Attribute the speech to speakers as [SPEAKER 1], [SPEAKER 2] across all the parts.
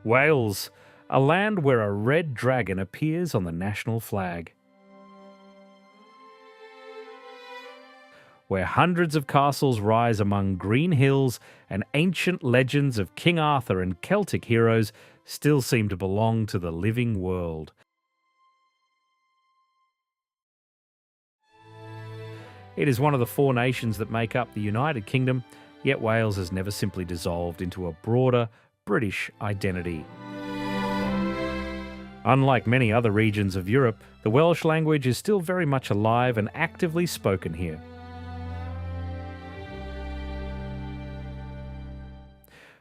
[SPEAKER 1] Wales, a land where a red dragon appears on the national flag. Where hundreds of castles rise among green hills and ancient legends of King Arthur and Celtic heroes still seem to belong to the living world. It is one of the four nations that make up the United Kingdom, yet Wales has never simply dissolved into a broader British identity. Unlike many other regions of Europe, the Welsh language is still very much alive and actively spoken here.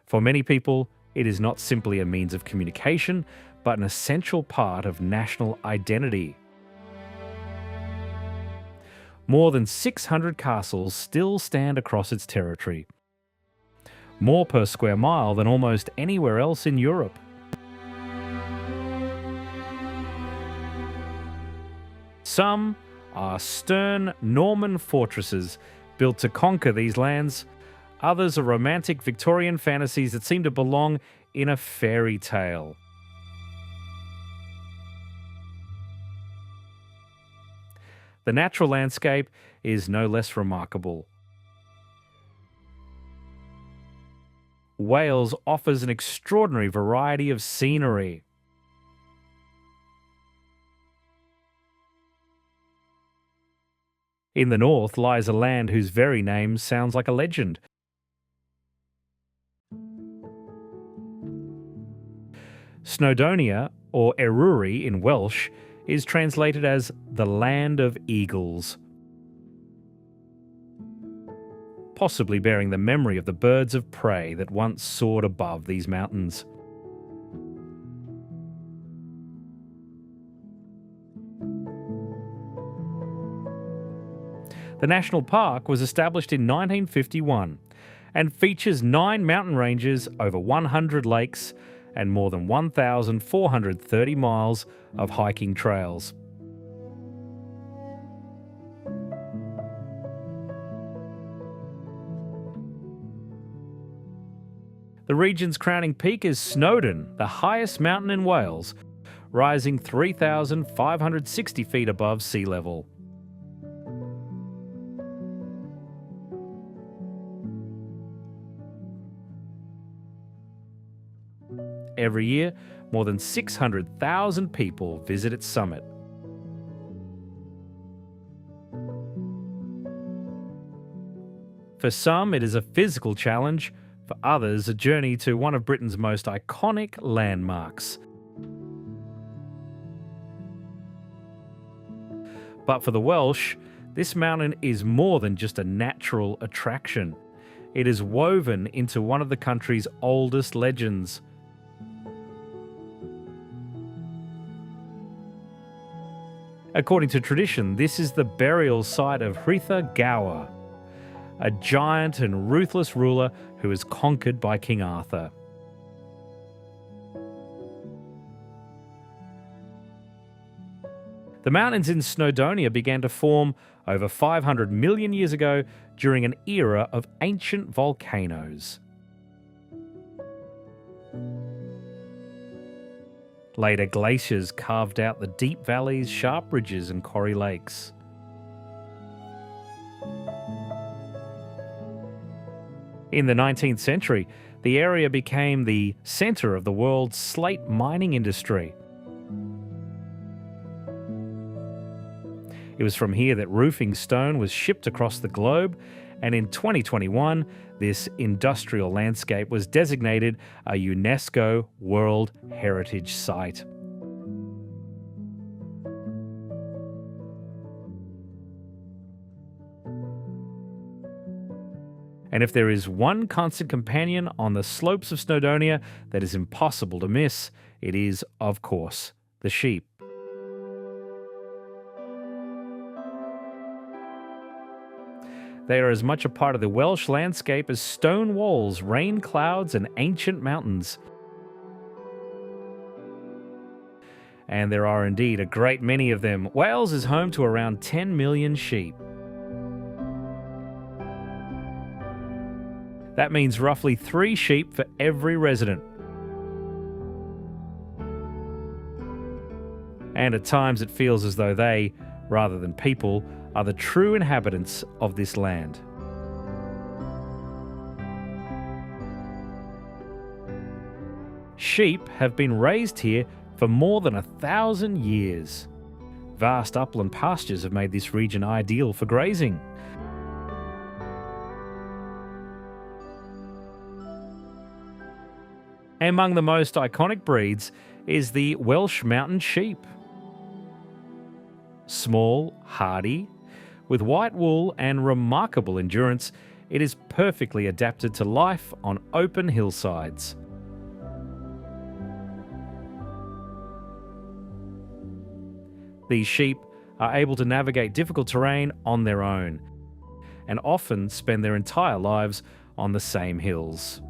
[SPEAKER 1] For many people, it is not simply a means of communication, but an essential part of national identity. More than 600 castles still stand across its territory, more per square mile than almost anywhere else in Europe. Some are stern Norman fortresses built to conquer these lands. Others are romantic Victorian fantasies that seem to belong in a fairy tale. The natural landscape is no less remarkable. Wales offers an extraordinary variety of scenery. In the north lies a land whose very name sounds like a legend. Snowdonia, or Eryri in Welsh, is translated as the land of eagles, possibly bearing the memory of the birds of prey that once soared above these mountains. The national park was established in 1951 and features 9 mountain ranges, over 100 lakes, and more than 1,430 miles of hiking trails. The region's crowning peak is Snowdon, the highest mountain in Wales, rising 3,560 feet above sea level. Every year, more than 600,000 people visit its summit. For some, it is a physical challenge. For others, a journey to one of Britain's most iconic landmarks. But for the Welsh, this mountain is more than just a natural attraction. It is woven into one of the country's oldest legends. According to tradition, this is the burial site of Rhitha Gower, a giant and ruthless ruler who was conquered by King Arthur. The mountains in Snowdonia began to form over 500 million years ago during an era of ancient volcanoes. Later, glaciers carved out the deep valleys, sharp ridges, and quarry lakes. In the 19th century, the area became the centre of the world's slate mining industry. It was from here that roofing stone was shipped across the globe, and in 2021, this industrial landscape was designated a UNESCO World Heritage Site. And if there is one constant companion on the slopes of Snowdonia that is impossible to miss, it is, of course, the sheep. They are as much a part of the Welsh landscape as stone walls, rain clouds, and ancient mountains. And there are indeed a great many of them. Wales is home to around 10 million sheep. That means roughly 3 sheep for every resident. and at times it feels as though they, rather than people, are the true inhabitants of this land. Sheep have been raised here for more than 1,000 years. Vast upland pastures have made this region ideal for grazing. Among the most iconic breeds is the Welsh mountain sheep. Small, hardy, with white wool and remarkable endurance, it is perfectly adapted to life on open hillsides. These sheep are able to navigate difficult terrain on their own, and often spend their entire lives on the same hills.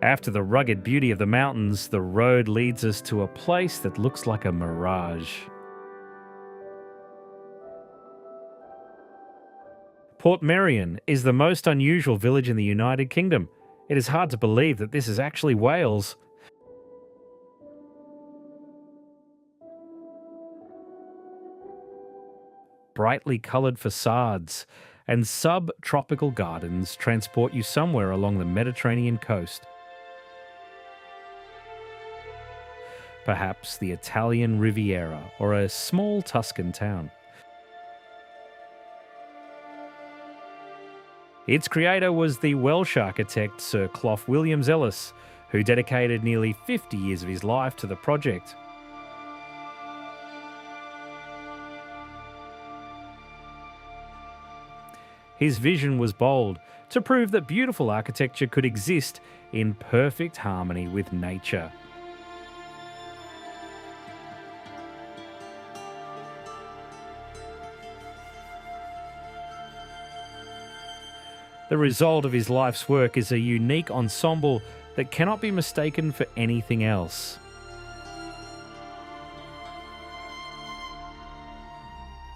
[SPEAKER 1] After the rugged beauty of the mountains, the road leads us to a place that looks like a mirage. Portmeirion is the most unusual village in the United Kingdom. It is hard to believe that this is actually Wales. Brightly coloured facades and subtropical gardens transport you somewhere along the Mediterranean coast. Perhaps the Italian Riviera or a small Tuscan town. Its creator was the Welsh architect Sir Clough Williams-Ellis, who dedicated nearly 50 years of his life to the project. His vision was bold, to prove that beautiful architecture could exist in perfect harmony with nature. The result of his life's work is a unique ensemble that cannot be mistaken for anything else.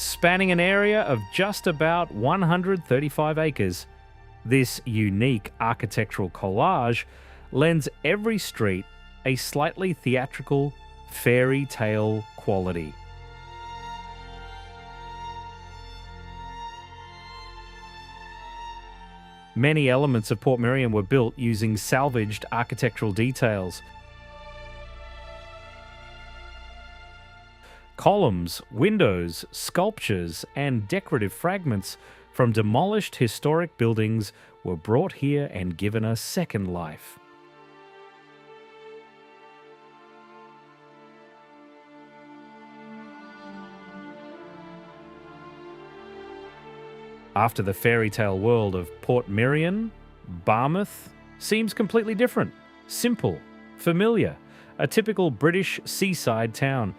[SPEAKER 1] Spanning an area of just about 135 acres, this unique architectural collage lends every street a slightly theatrical, fairy tale quality. Many elements of Portmeirion were built using salvaged architectural details. Columns, windows, sculptures, and decorative fragments from demolished historic buildings were brought here and given a second life. After the fairy tale world of Portmeirion, Barmouth seems completely different. Simple, familiar, a typical British seaside town.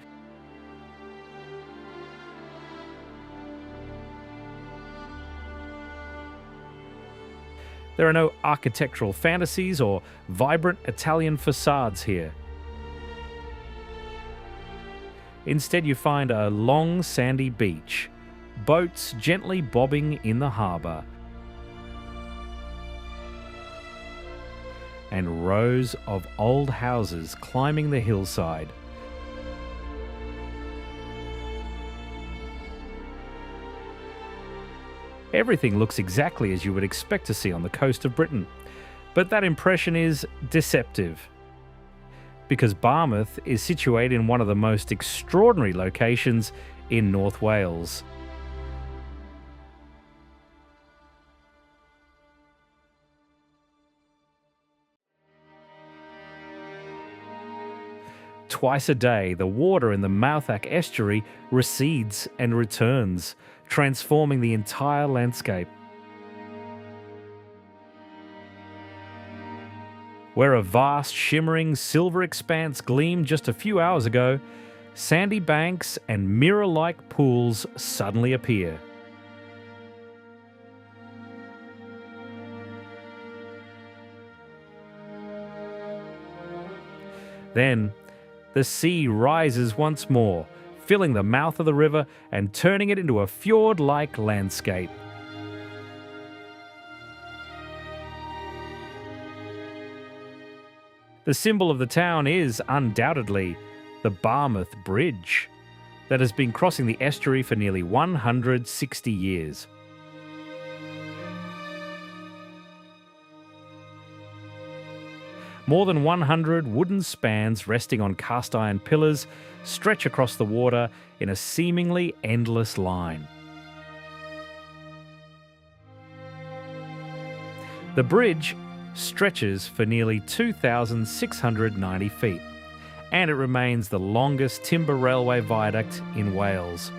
[SPEAKER 1] There are no architectural fantasies or vibrant Italian facades here. Instead, you find a long sandy beach, boats gently bobbing in the harbour, and rows of old houses climbing the hillside. Everything looks exactly as you would expect to see on the coast of Britain, but that impression is deceptive, because Barmouth is situated in one of the most extraordinary locations in North Wales. Twice a day, the water in the Mouthac estuary recedes and returns, transforming the entire landscape. Where a vast, shimmering silver expanse gleamed just a few hours ago, sandy banks and mirror-like pools suddenly appear. Then, the sea rises once more, filling the mouth of the river and turning it into a fjord-like landscape. The symbol of the town is, undoubtedly, the Barmouth Bridge, that has been crossing the estuary for nearly 160 years. More than 100 wooden spans resting on cast iron pillars stretch across the water in a seemingly endless line. The bridge stretches for nearly 2,690 feet, and it remains the longest timber railway viaduct in Wales.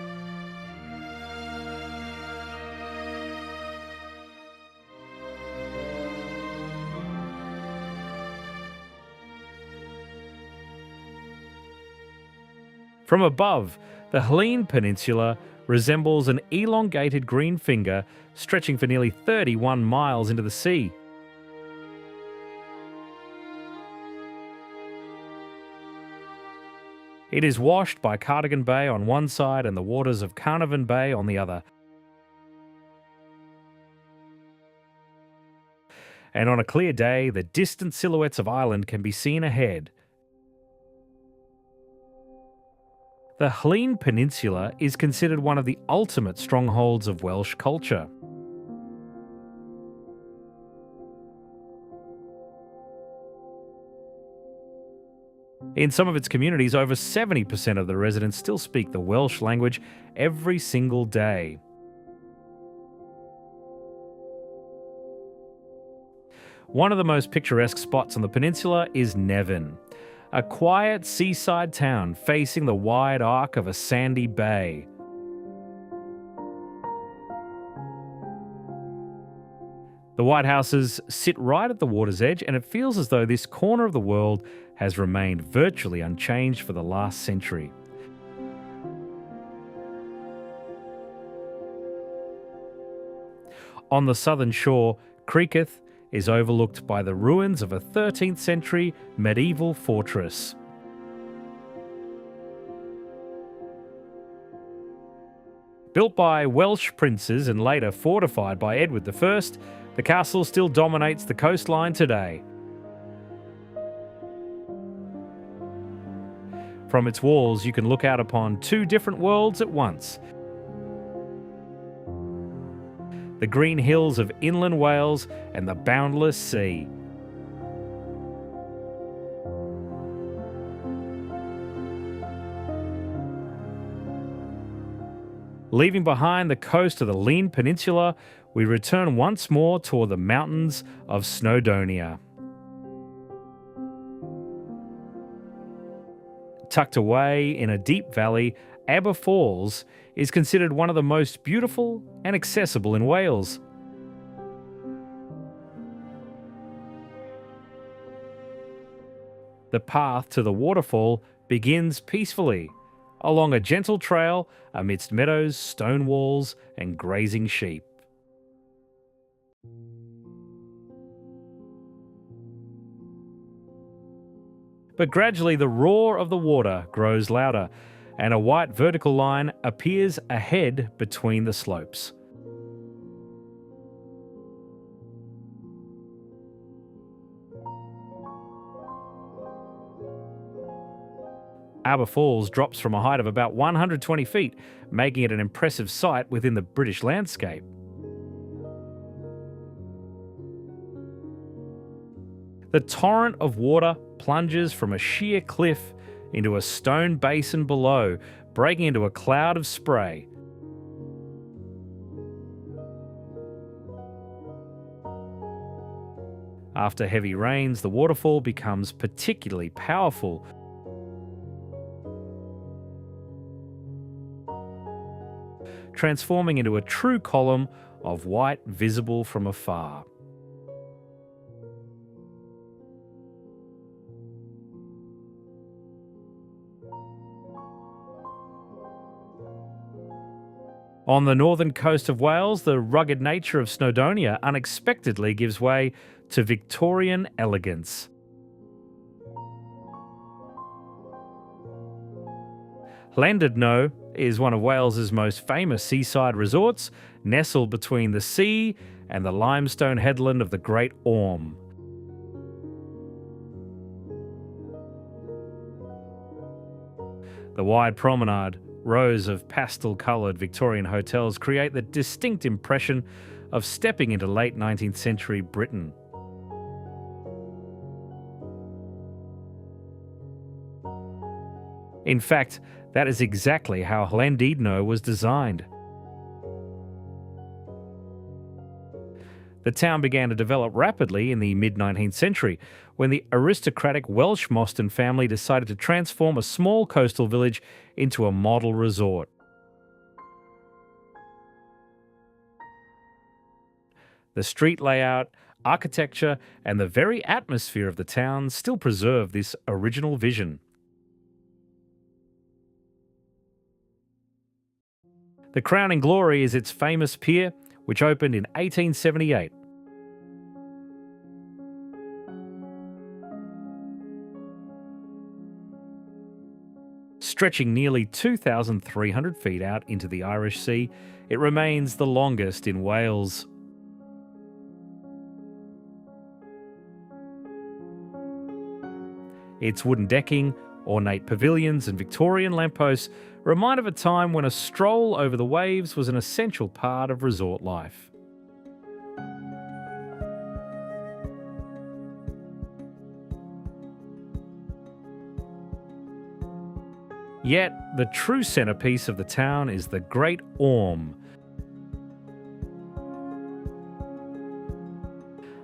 [SPEAKER 1] From above, the Helene Peninsula resembles an elongated green finger stretching for nearly 31 miles into the sea. It is washed by Cardigan Bay on one side and the waters of Carnarvon Bay on the other. And on a clear day, the distant silhouettes of Ireland can be seen ahead. The Helene Peninsula is considered one of the ultimate strongholds of Welsh culture. In some of its communities, over 70% of the residents still speak the Welsh language every single day. One of the most picturesque spots on the peninsula is Nevin, a quiet seaside town facing the wide arc of a sandy bay. The white houses sit right at the water's edge, and it feels as though this corner of the world has remained virtually unchanged for the last century. On the southern shore, Creeketh is overlooked by the ruins of a 13th century medieval fortress. Built by Welsh princes and later fortified by Edward I, the castle still dominates the coastline today. From its walls, you can look out upon two different worlds at once. The green hills of inland Wales and the boundless sea. Leaving behind the coast of the Helene Peninsula, we return once more toward the mountains of Snowdonia. Tucked away in a deep valley, Aber Falls is considered one of the most beautiful and accessible in Wales. The path to the waterfall begins peacefully, along a gentle trail amidst meadows, stone walls, and grazing sheep. But gradually the roar of the water grows louder, and a white vertical line appears ahead between the slopes. Aber Falls drops from a height of about 120 feet, making it an impressive sight within the British landscape. The torrent of water plunges from a sheer cliff into a stone basin below, breaking into a cloud of spray. After heavy rains, the waterfall becomes particularly powerful. Transforming into a true column of white visible from afar. On the northern coast of Wales, the rugged nature of Snowdonia unexpectedly gives way to Victorian elegance. Llandudno is one of Wales's most famous seaside resorts, nestled between the sea and the limestone headland of the Great Orme. The wide promenade, rows of pastel-coloured Victorian hotels create the distinct impression of stepping into late 19th century Britain. In fact, that is exactly how Llandudno was designed. The town began to develop rapidly in the mid-19th century when the aristocratic Welsh Mostyn family decided to transform a small coastal village into a model resort. The street layout, architecture, and the very atmosphere of the town still preserve this original vision. The crowning glory is its famous pier, which opened in 1878. Stretching nearly 2,300 feet out into the Irish Sea, it remains the longest in Wales. Its wooden decking, ornate pavilions and Victorian lampposts remind of a time when a stroll over the waves was an essential part of resort life. Yet, the true centrepiece of the town is the Great Orme,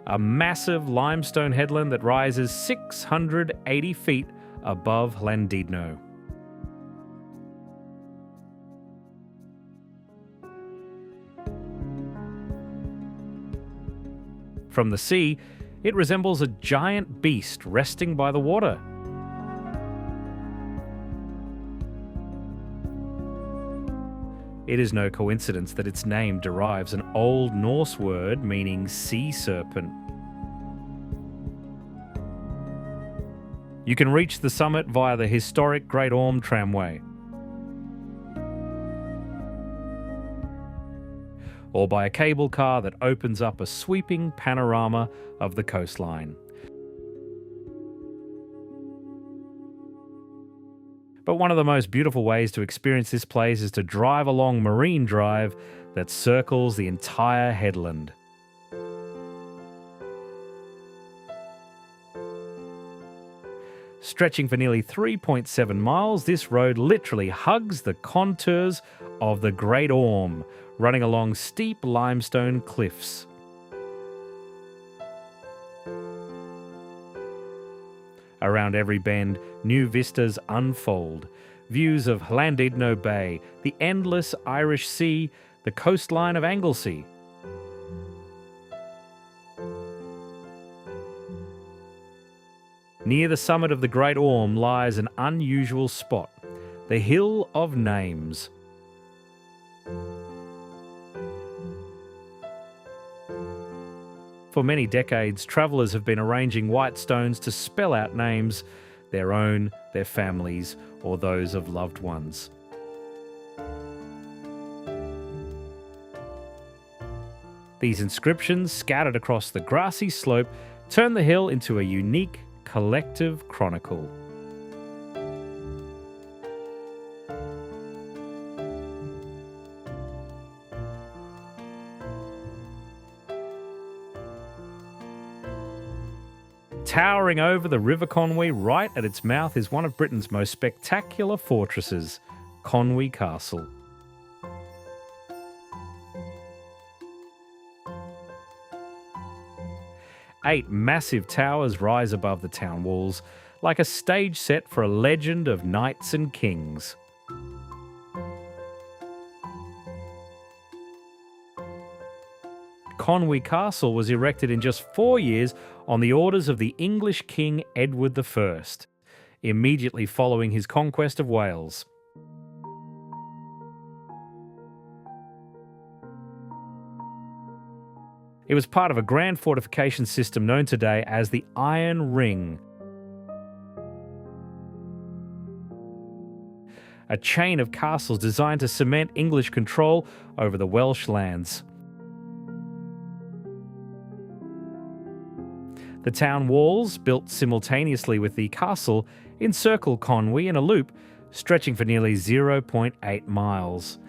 [SPEAKER 1] a massive limestone headland that rises 680 feet above Llandudno. From the sea, it resembles a giant beast resting by the water. It is no coincidence that its name derives an Old Norse word meaning sea serpent. You can reach the summit via the historic Great Orme tramway, or by a cable car that opens up a sweeping panorama of the coastline. But one of the most beautiful ways to experience this place is to drive along Marine Drive that circles the entire headland. Stretching for nearly 3.7 miles, this road literally hugs the contours of the Great Orme, running along steep limestone cliffs. Around every bend, new vistas unfold. Views of Llandudno Bay, the endless Irish Sea, the coastline of Anglesey. Near the summit of the Great Orme lies an unusual spot, the Hill of Names. For many decades, travellers have been arranging white stones to spell out names, their own, their families, or those of loved ones. These inscriptions, scattered across the grassy slope, turn the hill into a unique, collective chronicle. Towering over the River Conwy right at its mouth is one of Britain's most spectacular fortresses, Conwy Castle. Eight massive towers rise above the town walls, like a stage set for a legend of knights and kings. Conwy Castle was erected in just 4 years on the orders of the English King Edward I, immediately following his conquest of Wales. It was part of a grand fortification system known today as the Iron Ring. a chain of castles designed to cement English control over the Welsh lands. The town walls, built simultaneously with the castle, encircle Conwy in a loop stretching for nearly 0.8 miles.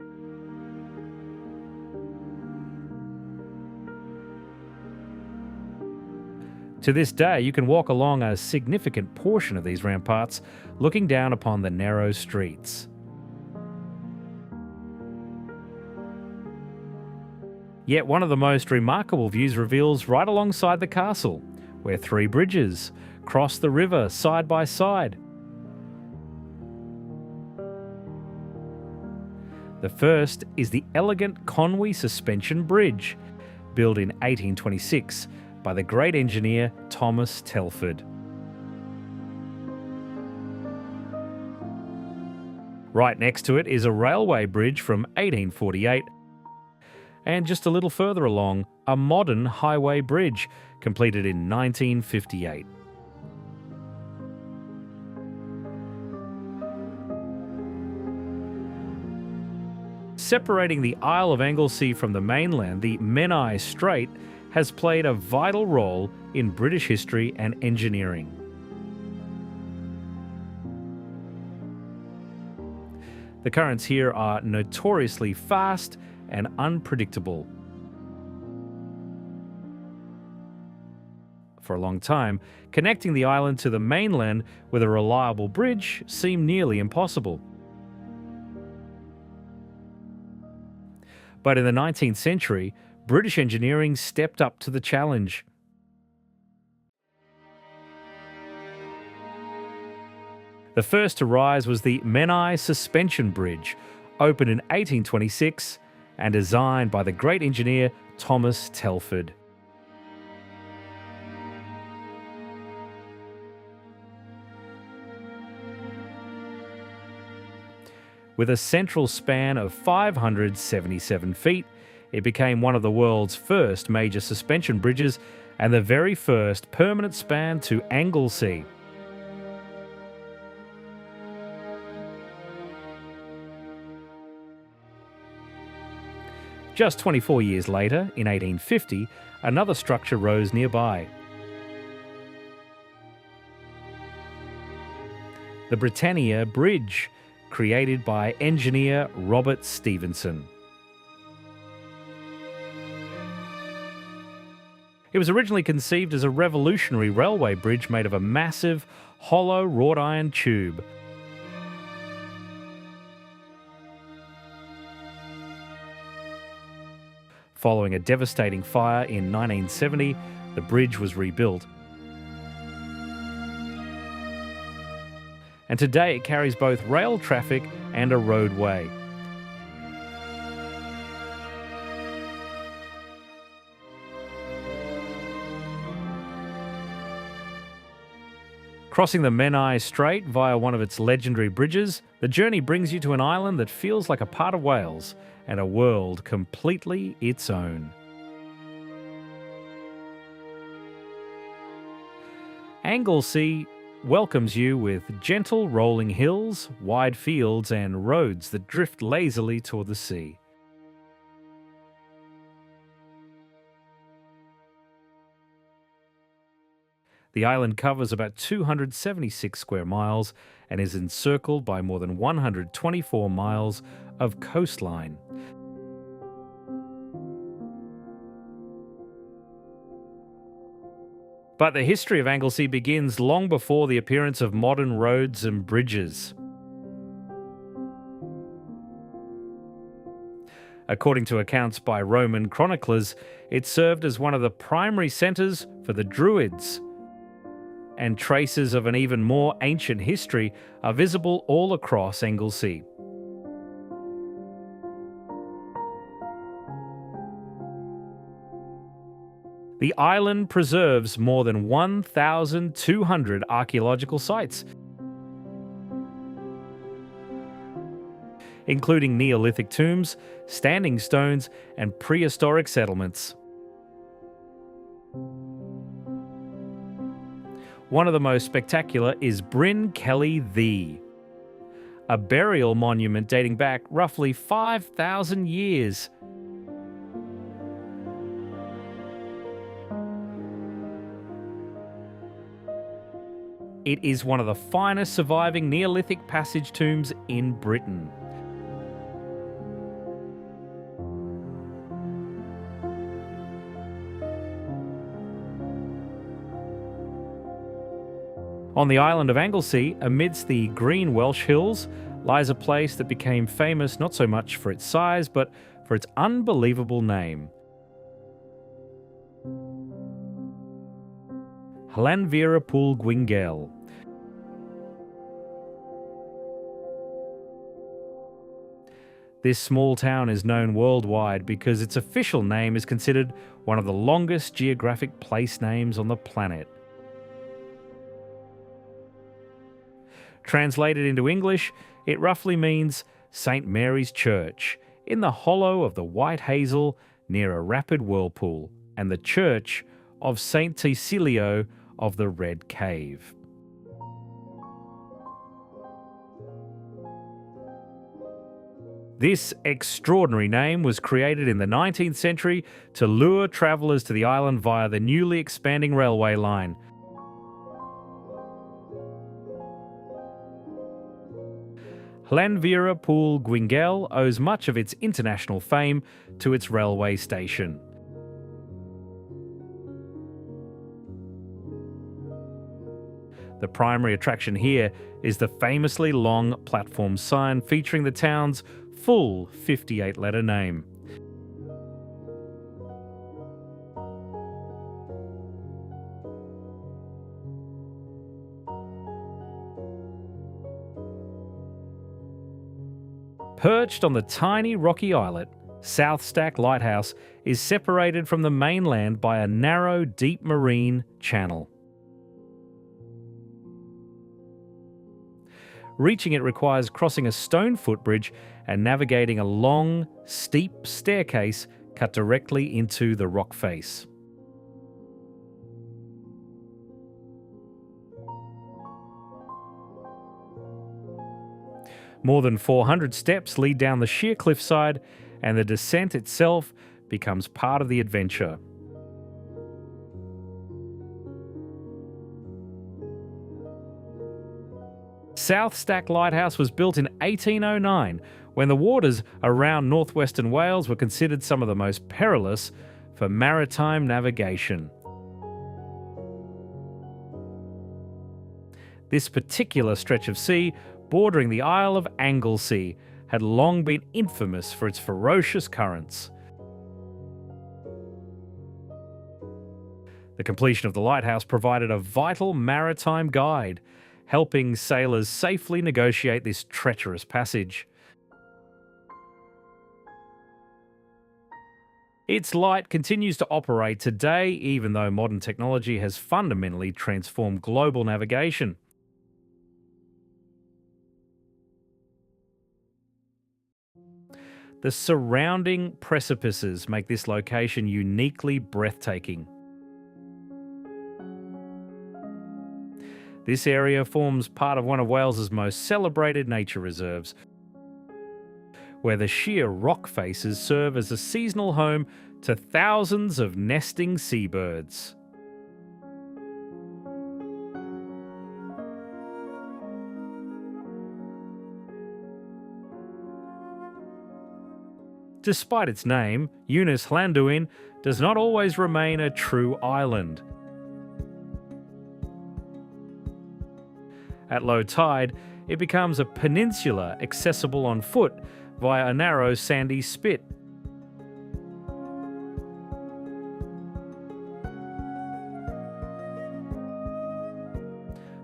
[SPEAKER 1] To this day, you can walk along a significant portion of these ramparts, looking down upon the narrow streets. Yet one of the most remarkable views reveals right alongside the castle, where 3 bridges cross the river side by side. The first is the elegant Conwy Suspension Bridge, built in 1826 by the great engineer Thomas Telford. Right next to it is a railway bridge from 1848, and just a little further along, a modern highway bridge completed in 1958. Separating the Isle of Anglesey from the mainland, the Menai Strait has played a vital role in British history and engineering. The currents here are notoriously fast and unpredictable. For a long time, connecting the island to the mainland with a reliable bridge seemed nearly impossible. But in the 19th century, British engineering stepped up to the challenge. The first to rise was the Menai Suspension Bridge, opened in 1826 and designed by the great engineer Thomas Telford. With a central span of 577 feet, it became one of the world's first major suspension bridges and the very first permanent span to Anglesey. Just 24 years later, in 1850, another structure rose nearby. The Britannia Bridge, created by engineer Robert Stephenson. It was originally conceived as a revolutionary railway bridge made of a massive, hollow wrought iron tube. Following a devastating fire in 1970, the bridge was rebuilt. And today it carries both rail traffic and a roadway. Crossing the Menai Strait via one of its legendary bridges, the journey brings you to an island that feels like a part of Wales and a world completely its own. Anglesey welcomes you with gentle rolling hills, wide fields and roads that drift lazily toward the sea. The island covers about 276 square miles and is encircled by more than 124 miles of coastline. But the history of Anglesey begins long before the appearance of modern roads and bridges. According to accounts by Roman chroniclers, it served as one of the primary centres for the Druids, and traces of an even more ancient history are visible all across Anglesey. The island preserves more than 1,200 archaeological sites, including Neolithic tombs, standing stones, and prehistoric settlements. One of the most spectacular is Bryn Celly The, a burial monument dating back roughly 5,000 years. It is one of the finest surviving Neolithic passage tombs in Britain. On the island of Anglesey, amidst the green Welsh hills, lies a place that became famous not so much for its size, but for its unbelievable name. Llanfair Pwll Gwyngyll. This small town is known worldwide because its official name is considered one of the longest geographic place names on the planet. Translated into English, it roughly means St. Mary's Church, in the hollow of the White Hazel near a rapid whirlpool, and the Church of St. Tysilio of the Red Cave. This extraordinary name was created in the 19th century to lure travellers to the island via the newly expanding railway line. Llanfair Pwll Gwyngyll owes much of its international fame to its railway station. The primary attraction here is the famously long platform sign featuring the town's full 58-letter name. Perched on the tiny rocky islet, South Stack Lighthouse is separated from the mainland by a narrow, deep marine channel. Reaching it requires crossing a stone footbridge and navigating a long, steep staircase cut directly into the rock face. More than 400 steps lead down the sheer cliffside, and the descent itself becomes part of the adventure. South Stack Lighthouse was built in 1809, when the waters around northwestern Wales were considered some of the most perilous for maritime navigation. This particular stretch of sea, bordering the Isle of Anglesey, had long been infamous for its ferocious currents. The completion of the lighthouse provided a vital maritime guide, helping sailors safely negotiate this treacherous passage. Its light continues to operate today, even though modern technology has fundamentally transformed global navigation. The surrounding precipices make this location uniquely breathtaking. This area forms part of one of Wales's most celebrated nature reserves, where the sheer rock faces serve as a seasonal home to thousands of nesting seabirds. Despite its name, Ynys Llanddwyn does not always remain a true island. At low tide, it becomes a peninsula accessible on foot via a narrow sandy spit.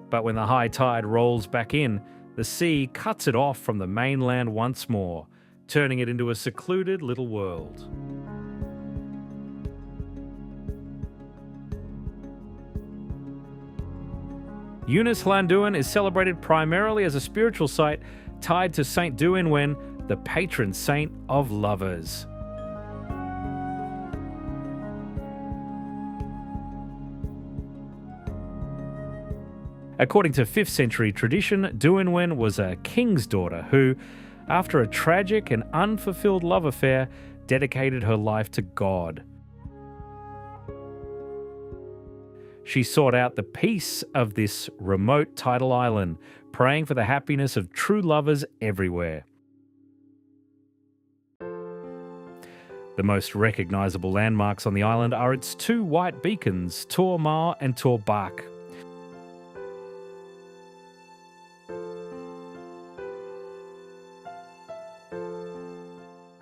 [SPEAKER 1] But when the high tide rolls back in, the sea cuts it off from the mainland once more, turning it into a secluded little world. Ynys Llanddwyn is celebrated primarily as a spiritual site tied to St. Dwynwen, the patron saint of lovers. According to 5th century tradition, Dwynwen was a king's daughter who, after a tragic and unfulfilled love affair, dedicated her life to God. She sought out the peace of this remote tidal island, praying for the happiness of true lovers everywhere. The most recognisable landmarks on the island are its two white beacons, Tor Mao and Tor Bak.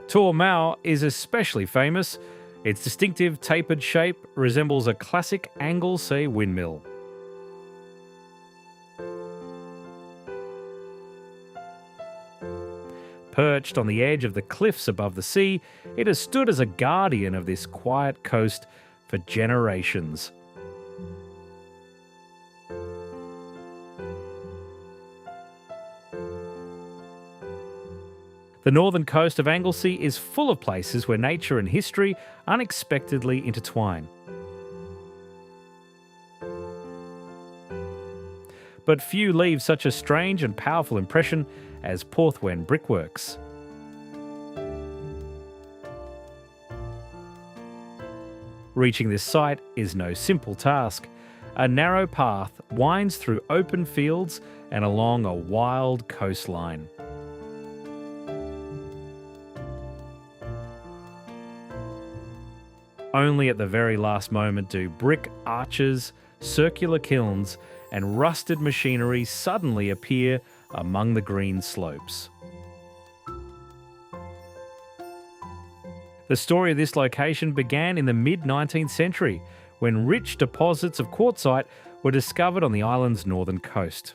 [SPEAKER 1] Tor Mao is especially famous. Its distinctive tapered shape resembles a classic Anglesey windmill. Perched on the edge of the cliffs above the sea, it has stood as a guardian of this quiet coast for generations. The northern coast of Anglesey is full of places where nature and history unexpectedly intertwine. But few leave such a strange and powerful impression as Porthwen brickworks. Reaching this site is no simple task. A narrow path winds through open fields and along a wild coastline. Only at the very last moment do brick arches, circular kilns, and rusted machinery suddenly appear among the green slopes. The story of this location began in the mid-19th century, when rich deposits of quartzite were discovered on the island's northern coast.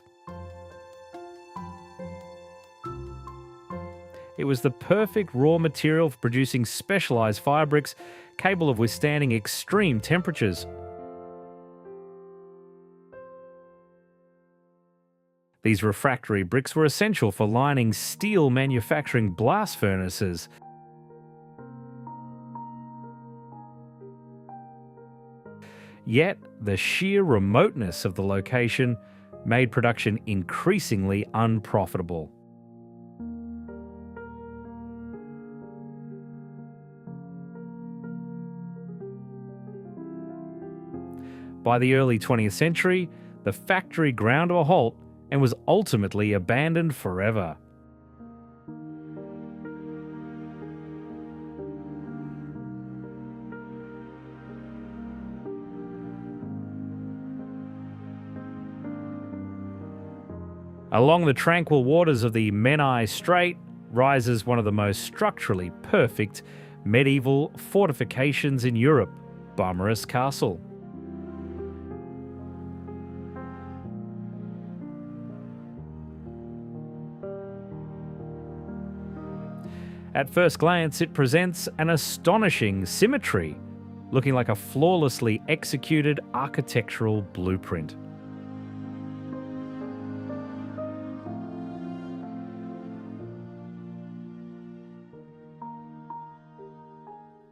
[SPEAKER 1] It was the perfect raw material for producing specialised fire bricks capable of withstanding extreme temperatures. These refractory bricks were essential for lining steel manufacturing blast furnaces. Yet, the sheer remoteness of the location made production increasingly unprofitable. By the early 20th century, the factory ground to a halt and was ultimately abandoned forever. Along the tranquil waters of the Menai Strait rises one of the most structurally perfect medieval fortifications in Europe, Beaumaris Castle. At first glance, it presents an astonishing symmetry, looking like a flawlessly executed architectural blueprint.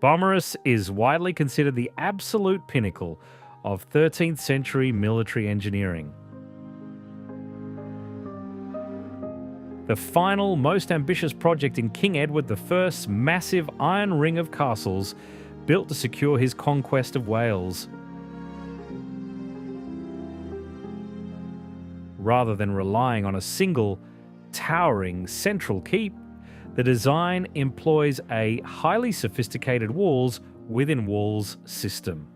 [SPEAKER 1] Beaumaris is widely considered the absolute pinnacle of 13th century military engineering. The final, most ambitious project in King Edward I's massive iron ring of castles built to secure his conquest of Wales. Rather than relying on a single, towering central keep, the design employs a highly sophisticated walls-within-walls system.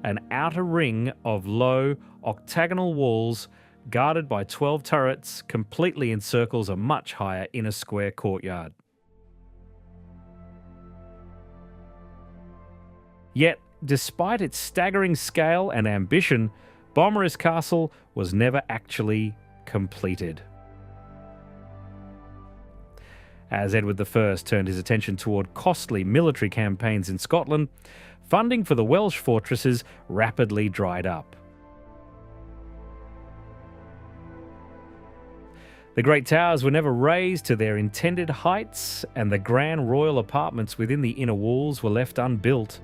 [SPEAKER 1] An outer ring of low, octagonal walls guarded by 12 turrets completely encircles a much higher inner square courtyard. Yet, despite its staggering scale and ambition, Beaumaris Castle was never actually completed. As Edward I turned his attention toward costly military campaigns in Scotland, funding for the Welsh fortresses rapidly dried up. The great towers were never raised to their intended heights, and the grand royal apartments within the inner walls were left unbuilt.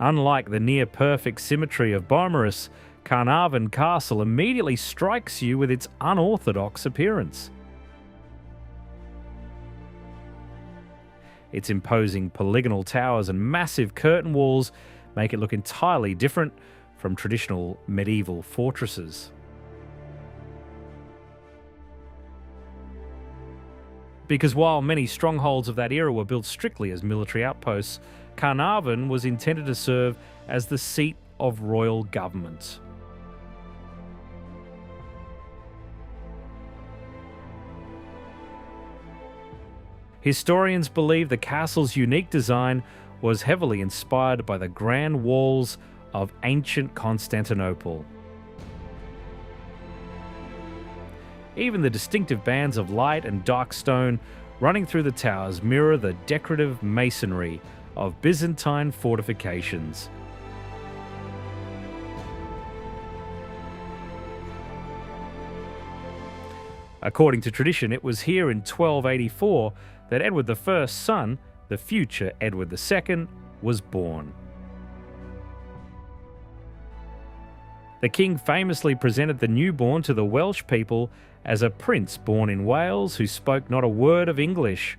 [SPEAKER 1] Unlike the near-perfect symmetry of Beaumaris, Carnarvon Castle immediately strikes you with its unorthodox appearance. Its imposing polygonal towers and massive curtain walls make it look entirely different from traditional medieval fortresses. Because while many strongholds of that era were built strictly as military outposts, Carnarvon was intended to serve as the seat of royal government. Historians believe the castle's unique design was heavily inspired by the grand walls of ancient Constantinople. Even the distinctive bands of light and dark stone running through the towers mirror the decorative masonry of Byzantine fortifications. According to tradition, it was here in 1284 that Edward I's son, the future Edward II, was born. The king famously presented the newborn to the Welsh people as a prince born in Wales who spoke not a word of English.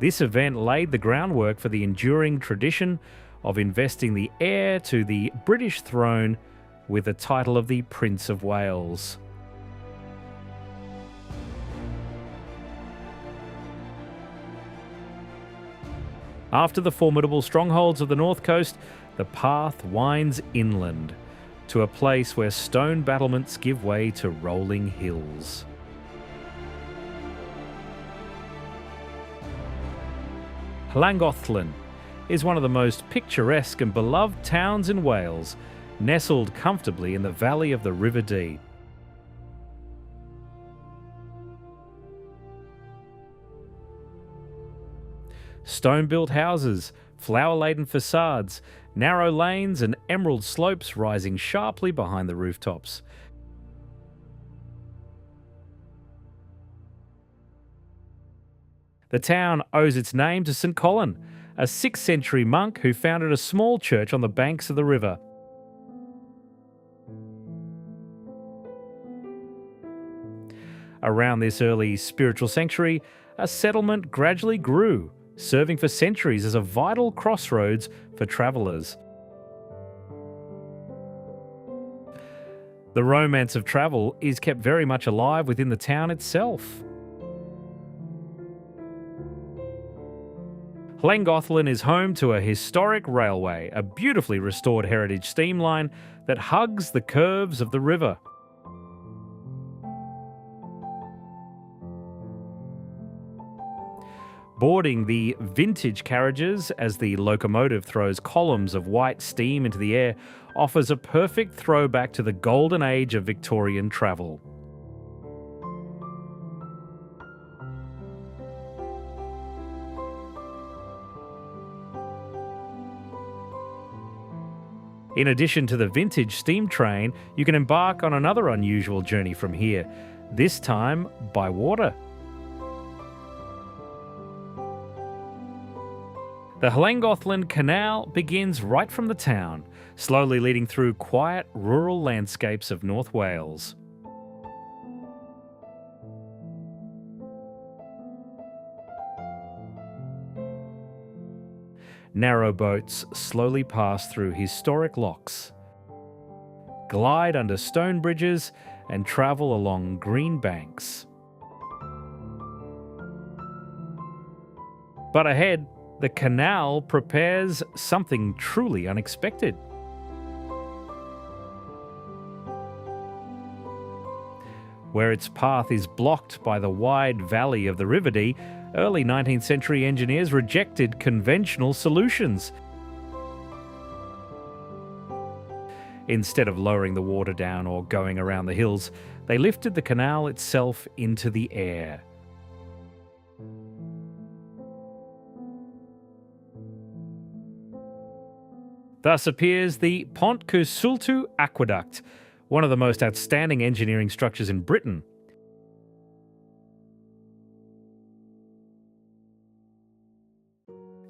[SPEAKER 1] This event laid the groundwork for the enduring tradition of investing the heir to the British throne with the title of the Prince of Wales. After the formidable strongholds of the north coast, the path winds inland to a place where stone battlements give way to rolling hills. Llangollen is one of the most picturesque and beloved towns in Wales, nestled comfortably in the valley of the River Dee. Stone-built houses, flower-laden facades, narrow lanes and emerald slopes rising sharply behind the rooftops. The town owes its name to St. Colin, a 6th century monk who founded a small church on the banks of the river. Around this early spiritual sanctuary, a settlement gradually grew, serving for centuries as a vital crossroads for travellers. The romance of travel is kept very much alive within the town itself. Llangollen is home to a historic railway, a beautifully restored heritage steam line that hugs the curves of the river. Boarding the vintage carriages as the locomotive throws columns of white steam into the air offers a perfect throwback to the golden age of Victorian travel. In addition to the vintage steam train, you can embark on another unusual journey from here, this time by water. The Llangollen Canal begins right from the town, slowly leading through quiet rural landscapes of North Wales. Narrow boats slowly pass through historic locks, glide under stone bridges, and travel along green banks. But ahead, the canal prepares something truly unexpected. Where its path is blocked by the wide valley of the River Dee, early 19th century engineers rejected conventional solutions. Instead of lowering the water down or going around the hills, they lifted the canal itself into the air. Thus appears the Pont Cwsultu Aqueduct, one of the most outstanding engineering structures in Britain.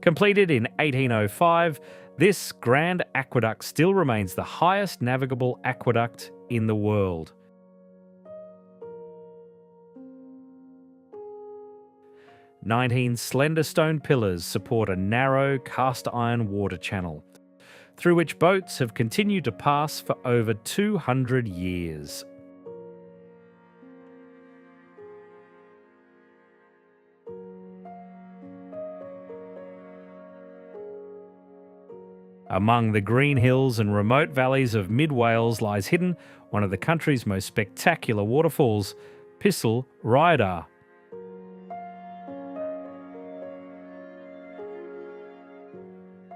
[SPEAKER 1] Completed in 1805, this grand aqueduct still remains the highest navigable aqueduct in the world. "19 slender stone pillars support a narrow cast iron water channel, through which boats have continued to pass for over 200 years. Among the green hills and remote valleys of mid-Wales lies hidden one of the country's most spectacular waterfalls, Pwll Rhyadr.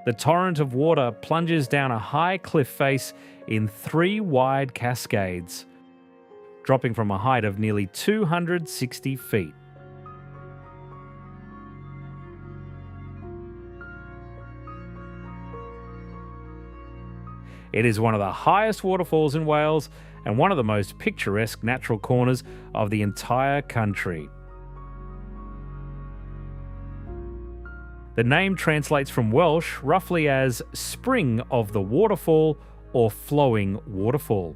[SPEAKER 1] The torrent of water plunges down a high cliff face in 3 wide cascades, dropping from a height of nearly 260 feet. It is one of the highest waterfalls in Wales and one of the most picturesque natural corners of the entire country. The name translates from Welsh roughly as spring of the waterfall or flowing waterfall.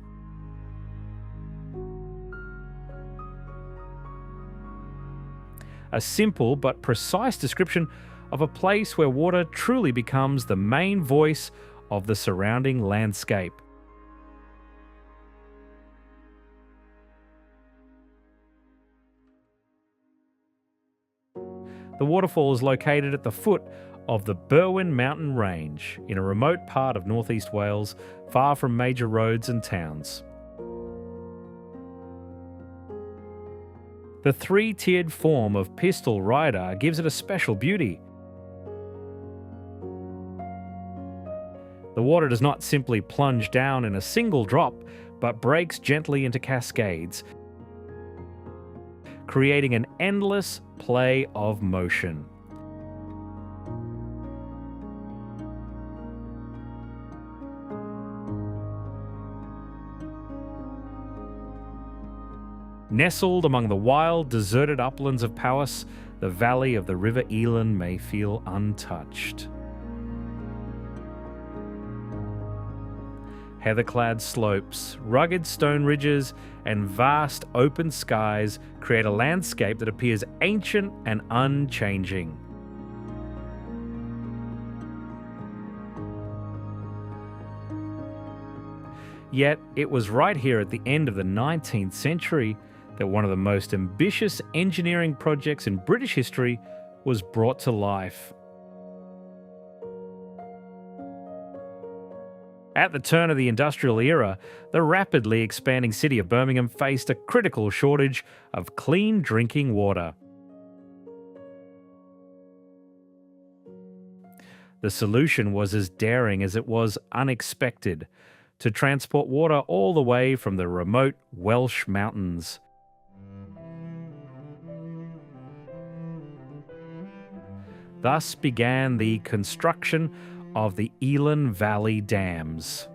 [SPEAKER 1] A simple but precise description of a place where water truly becomes the main voice of the surrounding landscape. The waterfall is located at the foot of the Berwyn mountain range in a remote part of northeast Wales, far from major roads and towns. The 3-tiered form of Pwll Rhyadr gives it a special beauty. The water does not simply plunge down in a single drop, but breaks gently into cascades, creating an endless play of motion. Nestled among the wild, deserted uplands of Powys, the valley of the River Elan may feel untouched. Heather-clad slopes, rugged stone ridges, and vast open skies create a landscape that appears ancient and unchanging. Yet, it was right here at the end of the 19th century that one of the most ambitious engineering projects in British history was brought to life. At the turn of the industrial era, the rapidly expanding city of Birmingham faced a critical shortage of clean drinking water. The solution was as daring as it was unexpected: to transport water all the way from the remote Welsh mountains. Thus began the construction of the Elan Valley Dams.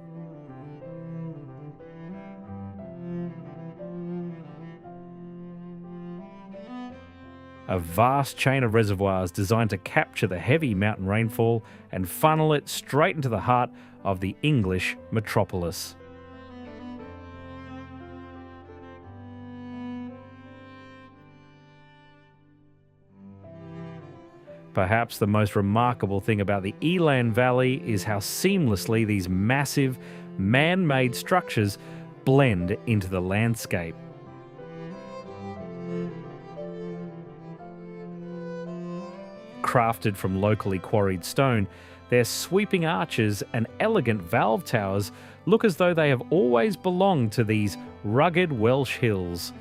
[SPEAKER 1] A vast chain of reservoirs designed to capture the heavy mountain rainfall and funnel it straight into the heart of the English metropolis. Perhaps the most remarkable thing about the Elan Valley is how seamlessly these massive, man-made structures blend into the landscape. Crafted from locally quarried stone, their sweeping arches and elegant valve towers look as though they have always belonged to these rugged Welsh hills.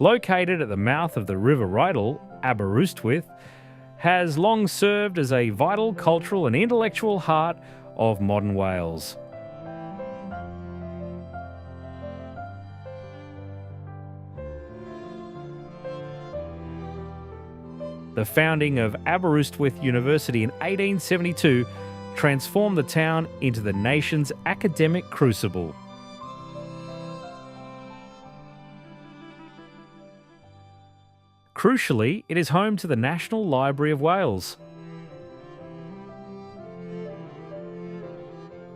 [SPEAKER 1] Located at the mouth of the River Rhyadr, Aberystwyth has long served as a vital cultural and intellectual heart of modern Wales. The founding of Aberystwyth University in 1872 transformed the town into the nation's academic crucible. Crucially, it is home to the National Library of Wales.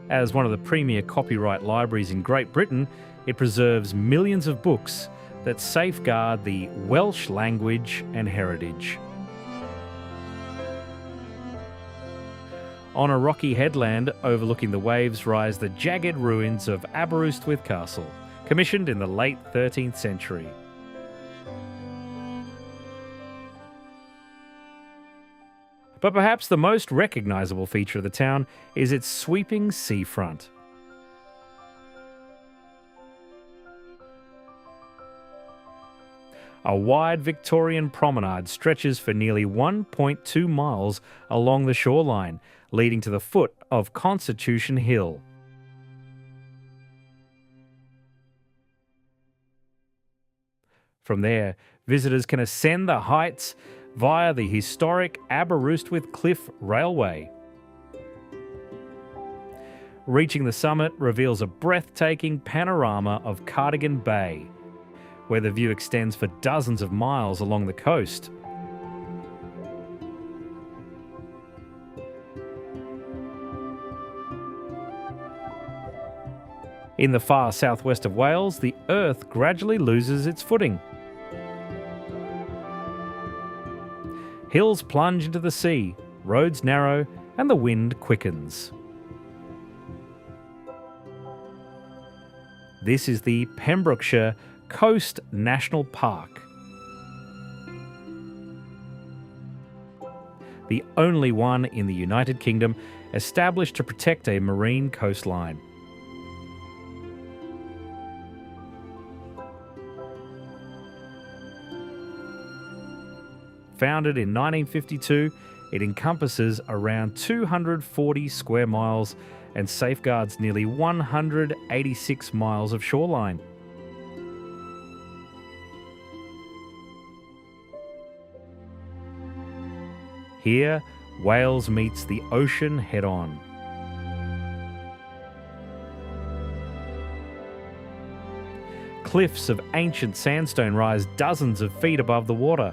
[SPEAKER 1] As one of the premier copyright libraries in Great Britain, it preserves millions of books that safeguard the Welsh language and heritage. On a rocky headland overlooking the waves rise the jagged ruins of Aberystwyth Castle, commissioned in the late 13th century. But perhaps the most recognisable feature of the town is its sweeping seafront. A wide Victorian promenade stretches for nearly 1.2 miles along the shoreline, leading to the foot of Constitution Hill. From there, visitors can ascend the heights via the historic Aberystwyth Cliff Railway. Reaching the summit reveals a breathtaking panorama of Cardigan Bay, where the view extends for dozens of miles along the coast. In the far southwest of Wales, the earth gradually loses its footing. Hills plunge into the sea, roads narrow, and the wind quickens. This is the Pembrokeshire Coast National Park, the only one in the United Kingdom established to protect a marine coastline. Founded in 1952, it encompasses around 240 square miles and safeguards nearly 186 miles of shoreline. Here, Wales meets the ocean head-on. Cliffs of ancient sandstone rise dozens of feet above the water.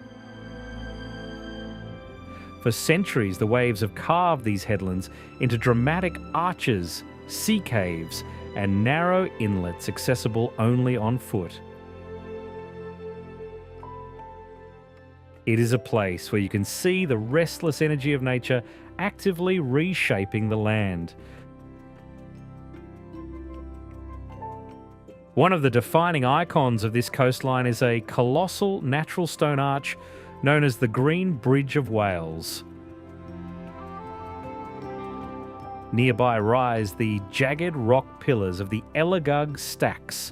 [SPEAKER 1] For centuries, the waves have carved these headlands into dramatic arches, sea caves, and narrow inlets accessible only on foot. It is a place where you can see the restless energy of nature actively reshaping the land. One of the defining icons of this coastline is a colossal natural stone arch known as the Green Bridge of Wales. Nearby rise the jagged rock pillars of the Elagug Stacks,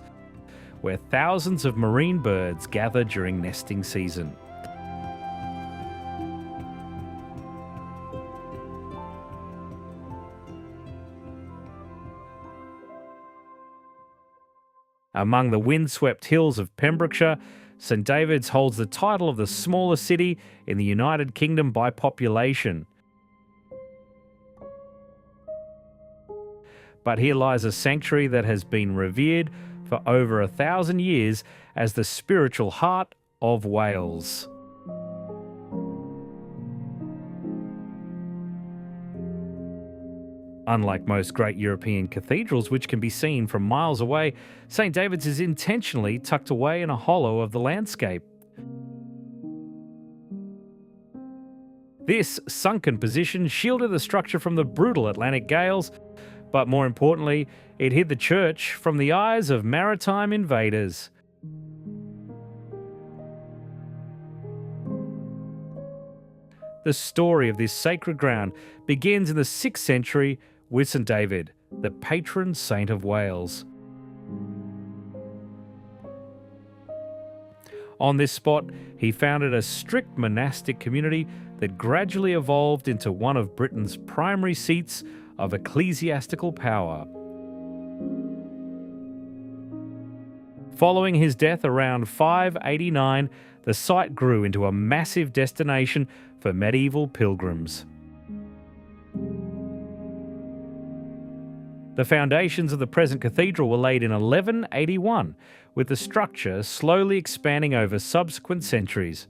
[SPEAKER 1] where thousands of marine birds gather during nesting season. Among the windswept hills of Pembrokeshire, St David's holds the title of the smallest city in the United Kingdom by population. But here lies a sanctuary that has been revered for over 1,000 years as the spiritual heart of Wales. Unlike most great European cathedrals, which can be seen from miles away, St David's is intentionally tucked away in a hollow of the landscape. This sunken position shielded the structure from the brutal Atlantic gales, but more importantly, it hid the church from the eyes of maritime invaders. The story of this sacred ground begins in the 6th century with St David, the patron saint of Wales. On this spot, he founded a strict monastic community that gradually evolved into one of Britain's primary seats of ecclesiastical power. Following his death around 589, the site grew into a massive destination for medieval pilgrims. The foundations of the present cathedral were laid in 1181, with the structure slowly expanding over subsequent centuries.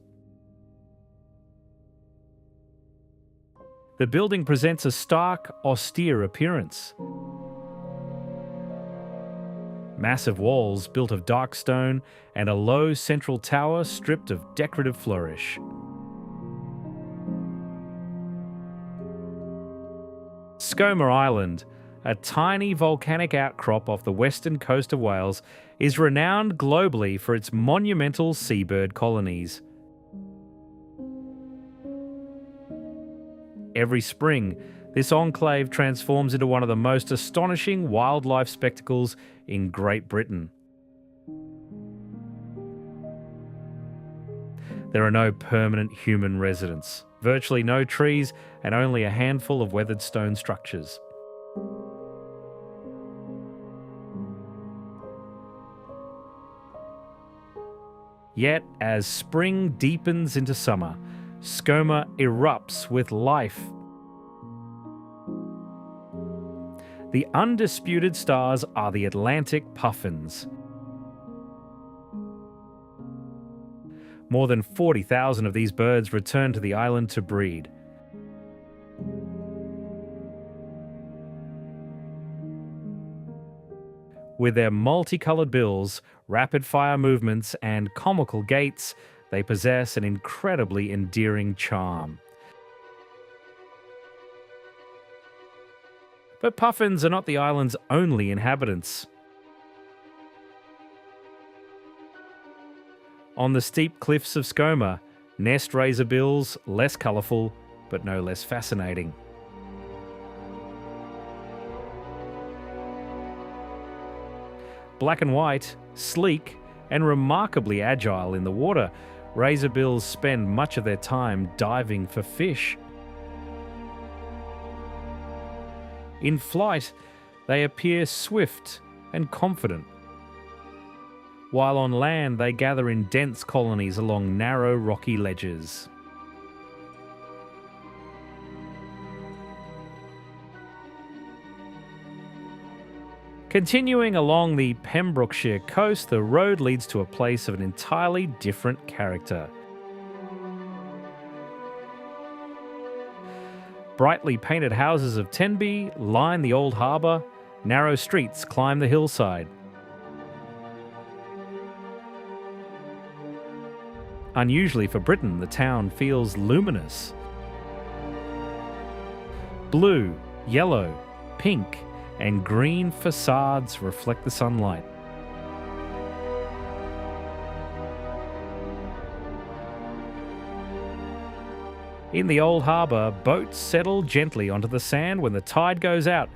[SPEAKER 1] The building presents a stark, austere appearance. Massive walls built of dark stone and a low central tower stripped of decorative flourish. Skomer Island, a tiny volcanic outcrop off the western coast of Wales, is renowned globally for its monumental seabird colonies. Every spring, this enclave transforms into one of the most astonishing wildlife spectacles in Great Britain. There are no permanent human residents, virtually no trees, and only a handful of weathered stone structures. Yet, as spring deepens into summer, Skomer erupts with life. The undisputed stars are the Atlantic puffins. More than 40,000 of these birds return to the island to breed. With their multicoloured bills, rapid-fire movements, and comical gaits, they possess an incredibly endearing charm. But puffins are not the island's only inhabitants. On the steep cliffs of Skomer, nest razorbills, less colourful, but no less fascinating. Black and white, sleek, and remarkably agile in the water, razorbills spend much of their time diving for fish. In flight, they appear swift and confident, while on land they gather in dense colonies along narrow rocky ledges. Continuing along the Pembrokeshire coast, the road leads to a place of an entirely different character. Brightly painted houses of Tenby line the old harbour, narrow streets climb the hillside. Unusually for Britain, the town feels luminous. Blue, yellow, pink, and green facades reflect the sunlight. In the old harbour, boats settle gently onto the sand when the tide goes out,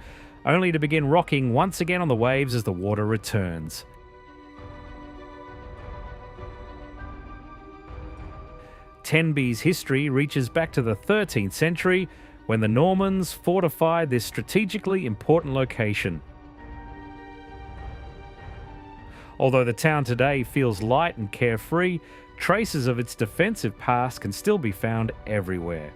[SPEAKER 1] only to begin rocking once again on the waves as the water returns. Tenby's history reaches back to the 13th century, when the Normans fortified this strategically important location. Although the town today feels light and carefree, traces of its defensive past can still be found everywhere.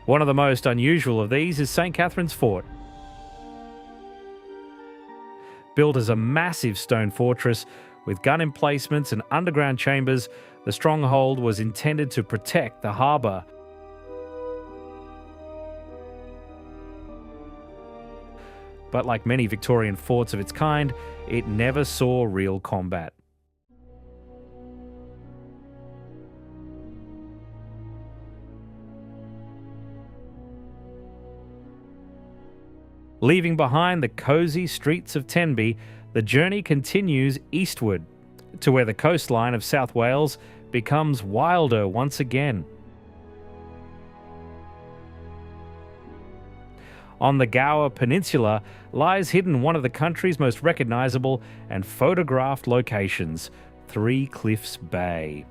[SPEAKER 1] One of the most unusual of these is St. Catherine's Fort. Built as a massive stone fortress with gun emplacements and underground chambers, the stronghold was intended to protect the harbour. But like many Victorian forts of its kind, it never saw real combat. Leaving behind the cosy streets of Tenby, the journey continues eastward to where the coastline of South Wales becomes wilder once again. On the Gower Peninsula lies hidden one of the country's most recognisable and photographed locations, Three Cliffs Bay.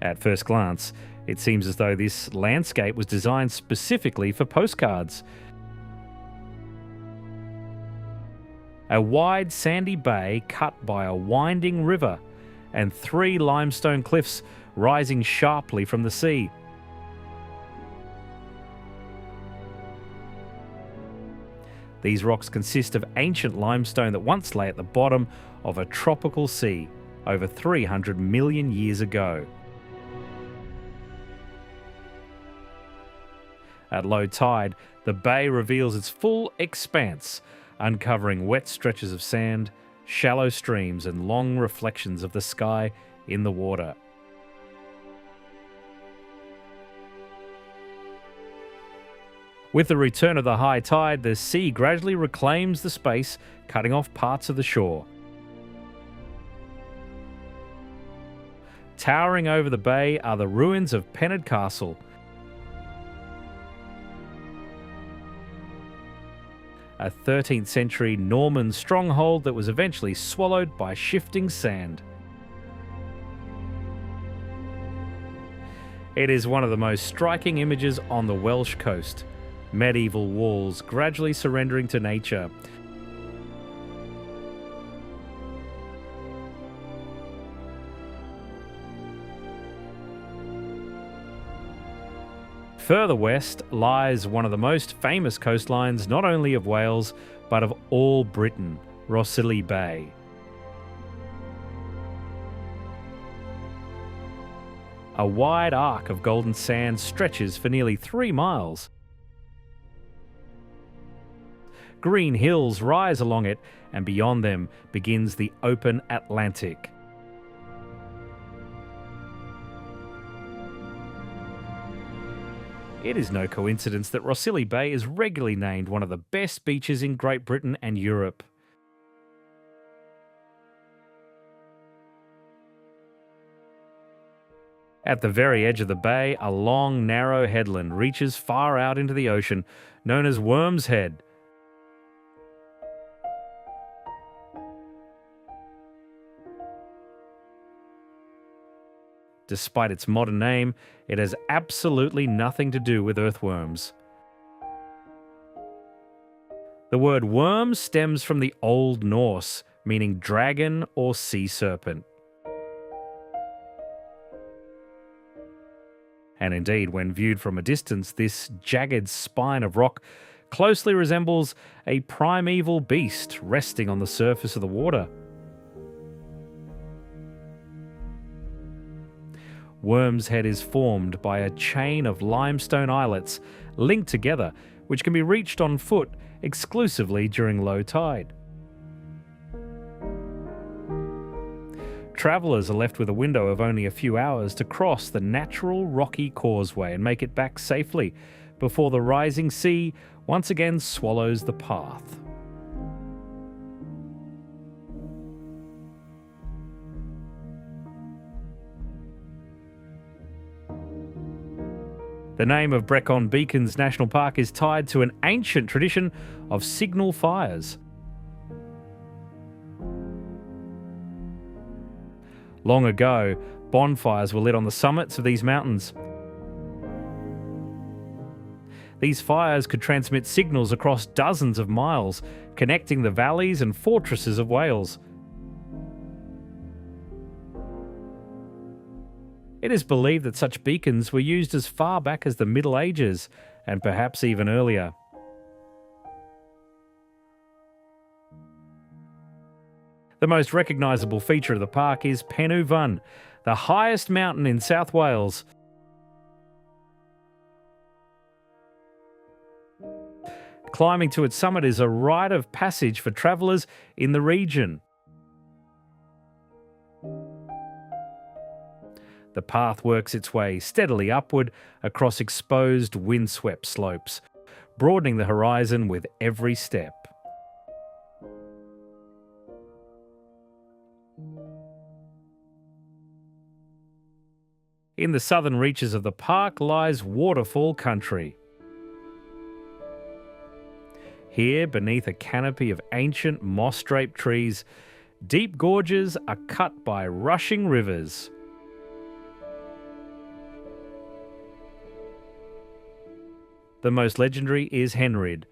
[SPEAKER 1] At first glance, it seems as though this landscape was designed specifically for postcards. A wide sandy bay cut by a winding river and 3 limestone cliffs rising sharply from the sea. These rocks consist of ancient limestone that once lay at the bottom of a tropical sea over 300 million years ago. At low tide, the bay reveals its full expanse, uncovering wet stretches of sand, shallow streams, and long reflections of the sky in the water. With the return of the high tide, the sea gradually reclaims the space, cutting off parts of the shore. Towering over the bay are the ruins of Pennard Castle, a 13th century Norman stronghold that was eventually swallowed by shifting sand. It is one of the most striking images on the Welsh coast, medieval walls gradually surrendering to nature. Further west lies one of the most famous coastlines not only of Wales, but of all Britain, Rhossili Bay. A wide arc of golden sand stretches for nearly 3 miles. Green hills rise along it, and beyond them begins the open Atlantic. It is no coincidence that Rhossili Bay is regularly named one of the best beaches in Great Britain and Europe. At the very edge of the bay, a long, narrow headland reaches far out into the ocean, known as Worm's Head. Despite its modern name, it has absolutely nothing to do with earthworms. The word worm stems from the Old Norse, meaning dragon or sea serpent. And indeed, when viewed from a distance, this jagged spine of rock closely resembles a primeval beast resting on the surface of the water. Worm's Head is formed by a chain of limestone islets linked together, which can be reached on foot exclusively during low tide. Travellers are left with a window of only a few hours to cross the natural rocky causeway and make it back safely before the rising sea once again swallows the path. The name of Brecon Beacons National Park is tied to an ancient tradition of signal fires. Long ago, bonfires were lit on the summits of these mountains. These fires could transmit signals across dozens of miles, connecting the valleys and fortresses of Wales. It is believed that such beacons were used as far back as the Middle Ages, and perhaps even earlier. The most recognisable feature of the park is Pen y Fun, the highest mountain in South Wales. Climbing to its summit is a rite of passage for travellers in the region. The path works its way steadily upward across exposed, windswept slopes, broadening the horizon with every step. In the southern reaches of the park lies waterfall country. Here, beneath a canopy of ancient moss-draped trees, deep gorges are cut by rushing rivers. The most legendary is Henrid.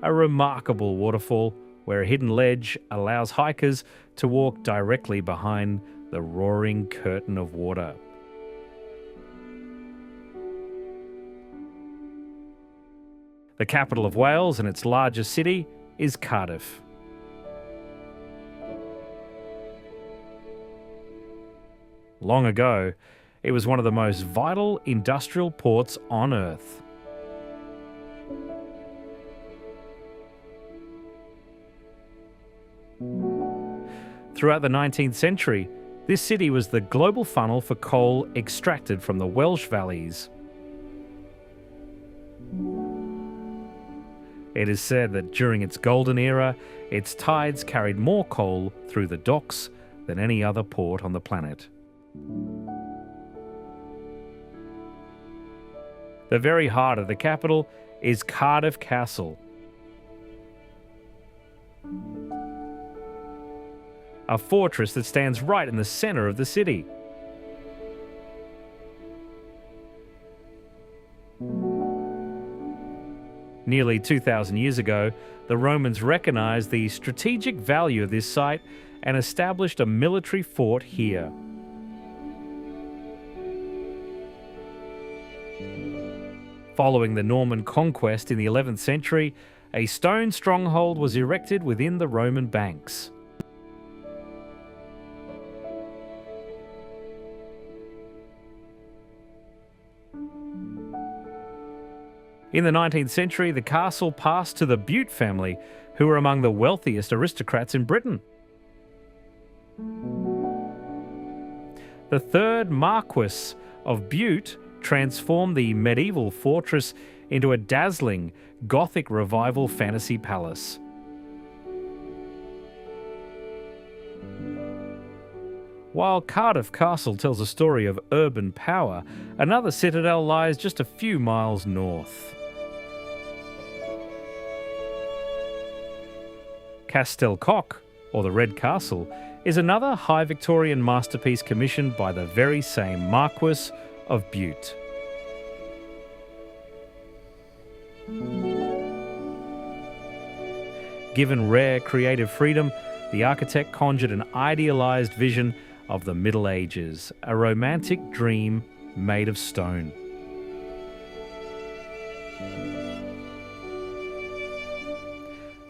[SPEAKER 1] A remarkable waterfall where a hidden ledge allows hikers to walk directly behind the roaring curtain of water. The capital of Wales and its largest city is Cardiff. Long ago, it was one of the most vital industrial ports on Earth. Throughout the 19th century, this city was the global funnel for coal extracted from the Welsh valleys. It is said that during its golden era, its tides carried more coal through the docks than any other port on the planet. The very heart of the capital is Cardiff Castle, a fortress that stands right in the centre of the city. Nearly 2,000 years ago, the Romans recognized the strategic value of this site and established a military fort here. Following the Norman conquest in the 11th century, a stone stronghold was erected within the Roman banks. In the 19th century, the castle passed to the Bute family, who were among the wealthiest aristocrats in Britain. The third Marquess of Bute transformed the medieval fortress into a dazzling Gothic revival fantasy palace. While Cardiff Castle tells a story of urban power, another citadel lies just a few miles north. Castell-Coch, or the Red Castle, is another high Victorian masterpiece commissioned by the very same Marquess of Bute. Given rare creative freedom, the architect conjured an idealized vision of the Middle Ages, a romantic dream made of stone.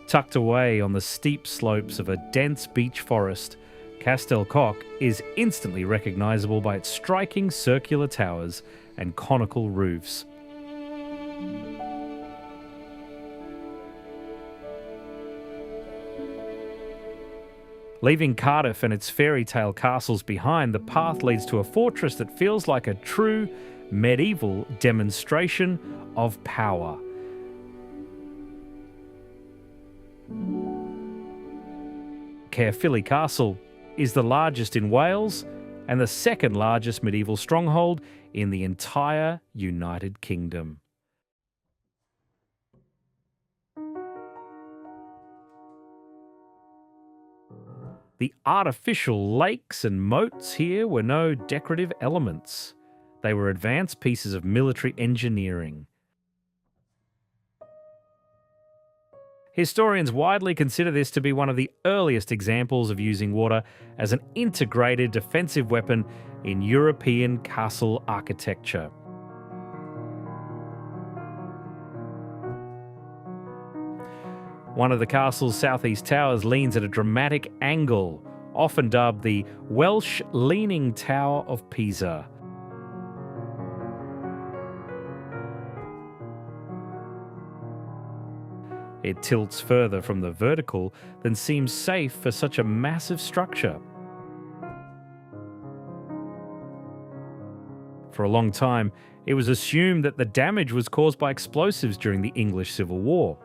[SPEAKER 1] Tucked away on the steep slopes of a dense beech forest, Castell-Coch is instantly recognisable by its striking circular towers and conical roofs. Leaving Cardiff and its fairy tale castles behind, the path leads to a fortress that feels like a true medieval demonstration of power. Caerphilly Castle is the largest in Wales and the second largest medieval stronghold in the entire United Kingdom. The artificial lakes and moats here were no decorative elements. They were advanced pieces of military engineering. Historians widely consider this to be one of the earliest examples of using water as an integrated defensive weapon in European castle architecture. One of the castle's southeast towers leans at a dramatic angle, often dubbed the Welsh Leaning Tower of Pisa. It tilts further from the vertical than seems safe for such a massive structure. For a long time, it was assumed that the damage was caused by explosives during the English Civil War.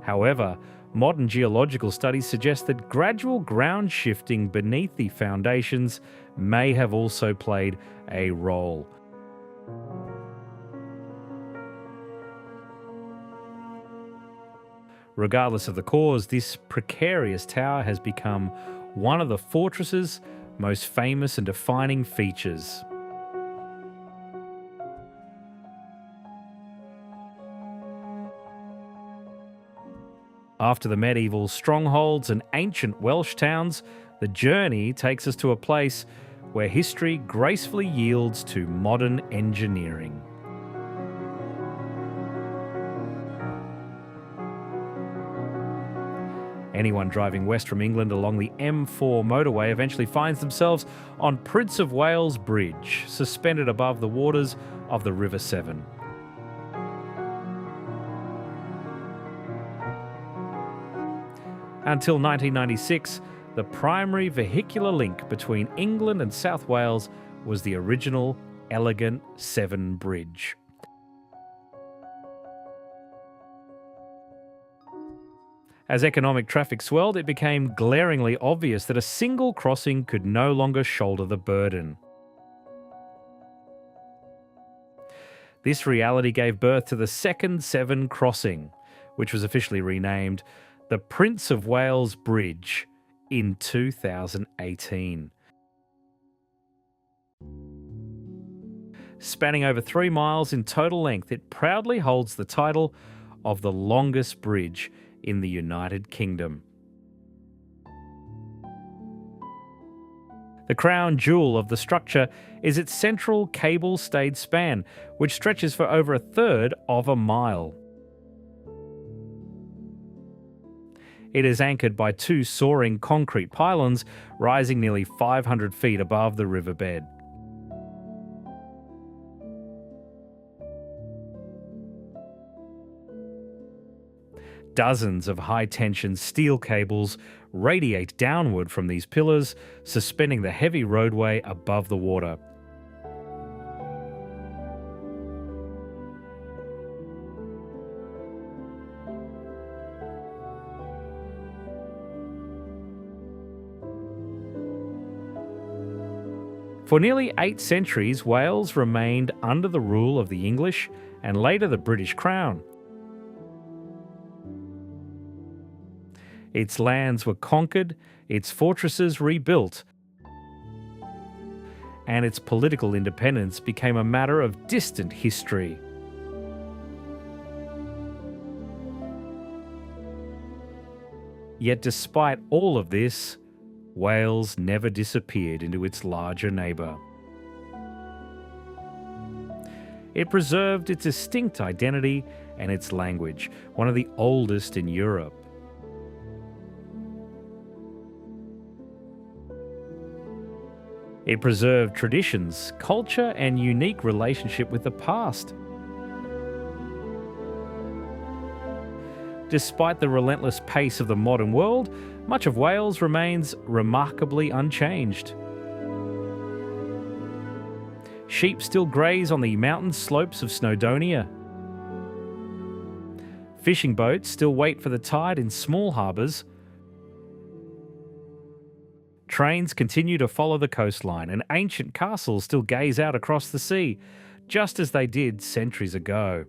[SPEAKER 1] However, modern geological studies suggest that gradual ground shifting beneath the foundations may have also played a role. Regardless of the cause, this precarious tower has become one of the fortress's most famous and defining features. After the medieval strongholds and ancient Welsh towns, the journey takes us to a place where history gracefully yields to modern engineering. Anyone driving west from England along the M4 motorway eventually finds themselves on Prince of Wales Bridge, suspended above the waters of the River Severn. Until 1996, the primary vehicular link between England and South Wales was the original elegant Severn Bridge. As economic traffic swelled, it became glaringly obvious that a single crossing could no longer shoulder the burden. This reality gave birth to the second Severn crossing, which was officially renamed the Prince of Wales Bridge in 2018. Spanning over 3 miles in total length, it proudly holds the title of the longest bridge in the United Kingdom. The crown jewel of the structure is its central cable-stayed span, which stretches for over a third of a mile. It is anchored by 2 soaring concrete pylons rising nearly 500 feet above the riverbed. Dozens of high-tension steel cables radiate downward from these pillars, suspending the heavy roadway above the water. For nearly 8 centuries, Wales remained under the rule of the English and later the British Crown. Its lands were conquered, its fortresses rebuilt, and its political independence became a matter of distant history. Yet despite all of this, Wales never disappeared into its larger neighbour. It preserved its distinct identity and its language, one of the oldest in Europe. It preserved traditions, culture, and unique relationship with the past. Despite the relentless pace of the modern world, much of Wales remains remarkably unchanged. Sheep still graze on the mountain slopes of Snowdonia. Fishing boats still wait for the tide in small harbours. Trains continue to follow the coastline, and ancient castles still gaze out across the sea, just as they did centuries ago.